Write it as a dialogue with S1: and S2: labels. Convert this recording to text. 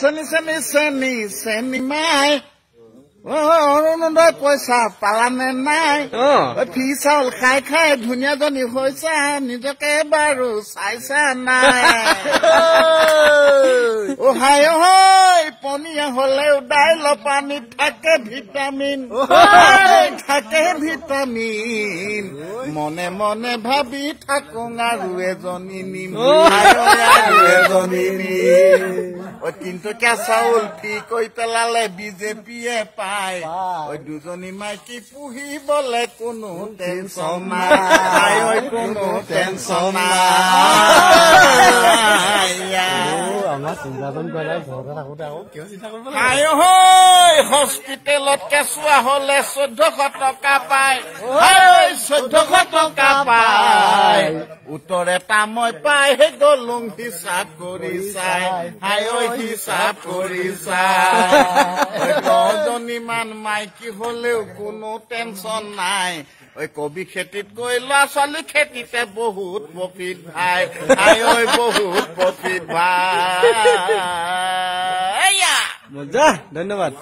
S1: চেনি মাই অৰুণোদয় পইচা পালানে নাই ফি চাউল খাই খাই ধুনীয়াজনী হৈছা নিজকে বাৰু চাইছা নাই হাই পনীয়া হলেও দাইল পানীত থাকে ভিটামিন মনে মনে ভাবি থাকো আৰু এজনী নিম তিনটকীয়া চাউল ফি কৈ পেলালে বিজেপিয়ে পায় দুজনী মাইকী পুহিবলে কোনো টেনচন নাই কোনো টেনচন নাই হস্পিটেলত কেঁচুৱা হলে 1400 টকা পায় 1400 টকা পায় উত্তৰ এটা মই পাই গলো হিচাপ কৰি চাই হিচাপ কৰি চাই 10জনী মান মাইকী হলেও কোনো টেনচন নাই কবি খেতিত গৈ ল'ৰা ছোৱালী খেতিতে বহুত প্ৰফিট ভাই বহুত প্ৰফিট ভাই
S2: ধন্যবাদ।